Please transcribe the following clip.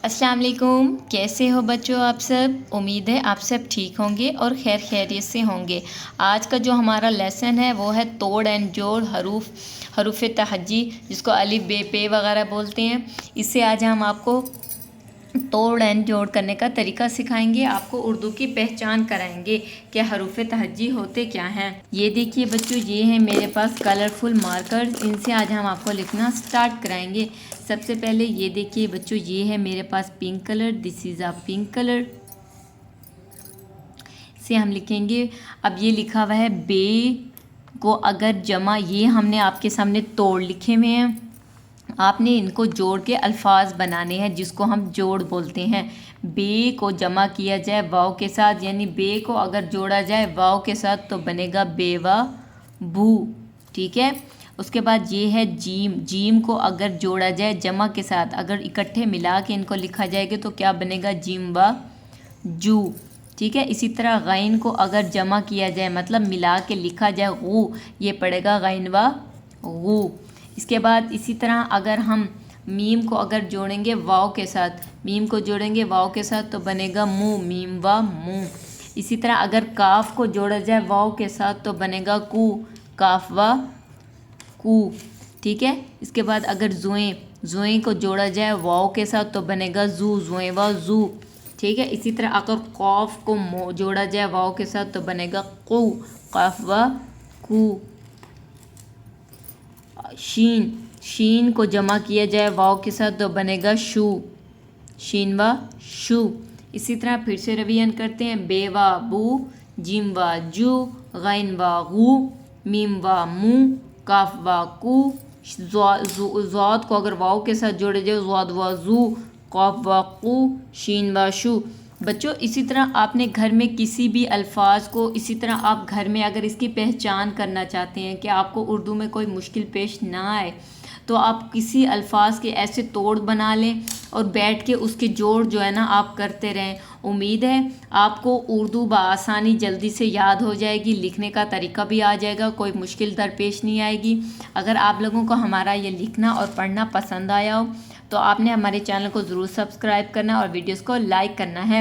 अस्सलाम वालेकुम। कैसे हो बच्चों आप सब? उम्मीद है आप सब ठीक होंगे और खैर खैरियत से होंगे। आज का जो हमारा लेसन है वो है तोड़ एंड जोड़ हरूफ तहज्जी, जिसको अलिफ बे पे वगैरह बोलते हैं। इससे आज हम आपको तोड़ एंड जोड़ करने का तरीका सिखाएंगे, आपको उर्दू की पहचान कराएंगे कि हरूफ तहज्जी होते क्या हैं। ये देखिए बच्चों, ये हैं मेरे पास कलरफुल मार्कर्स, इनसे आज हम आपको लिखना स्टार्ट कराएंगे। सबसे पहले ये देखिए बच्चों, ये है मेरे पास pink colour, this is a pink colour से हम लिखेंगे। अब ये लिखा हुआ है बे को अगर जमा, ये हमने आपके सामने तोड़ लिखे हुए हैं। आपने इनको जोड़ के अल्फाज बनाने हैं जिसको हम जोड़ बोलते हैं। बे को जमा किया जाए वाव के साथ, यानी बे को अगर जोड़ा जाए वाव के साथ तो बनेगा बेवा बू, ठीक है। उसके बाद ये है जीम, जीम को अगर जोड़ा जाए जमा के साथ, अगर इकट्ठे मिला के इनको लिखा जाएगा तो क्या बनेगा जिम व जू, ठीक है। इसी तरह गैन को अगर जमा किया जाए मतलब मिला के लिखा जाए गू, ये पड़ेगा गैन व गू। इसके बाद इसी तरह अगर हम मीम को अगर जोड़ेंगे वाव के साथ, मीम को जोड़ेंगे वाव के साथ तो बनेगा मुँह, मीम व मुँह। इसी तरह अगर काफ को जोड़ा जाए वाव के साथ तो बनेगा कू, काफ व कू, ठीक है। इसके बाद अगर जुएँ, जुएँ को जोड़ा जाए वाव के साथ तो बनेगा जू, जुएँ व जू, ठीक है। इसी तरह अगर कौफ को जोड़ा जाए वाव के साथ तो बनेगा कू, काफ व कू। शीन, शीन को जमा किया जाए वाव के साथ तो बनेगा शू, शीन व शू। इसी तरह फिर से रिवीजन करते हैं। बे व बू, जिम व जू, गैन व गू, मीम व मू, काफ व कू। ज़ाद को अगर वाव के साथ जोड़े जाए ज़ाद व जू, काफ व कू, शीन व शू। बच्चों इसी तरह आपने घर में किसी भी अल्फाज को, इसी तरह आप घर में अगर इसकी पहचान करना चाहते हैं कि आपको उर्दू में कोई मुश्किल पेश ना आए, तो आप किसी अल्फाज के ऐसे तोड़ बना लें और बैठ के उसके जोड़ जो है ना आप करते रहें। उम्मीद है आपको उर्दू बआसानी जल्दी से याद हो जाएगी, लिखने का तरीका भी आ जाएगा, कोई मुश्किल दरपेश नहीं आएगी। अगर आप लोगों को हमारा ये लिखना और पढ़ना पसंद आया हो तो आपने हमारे चैनल को ज़रूर सब्सक्राइब करना और वीडियोज़ को लाइक करना है।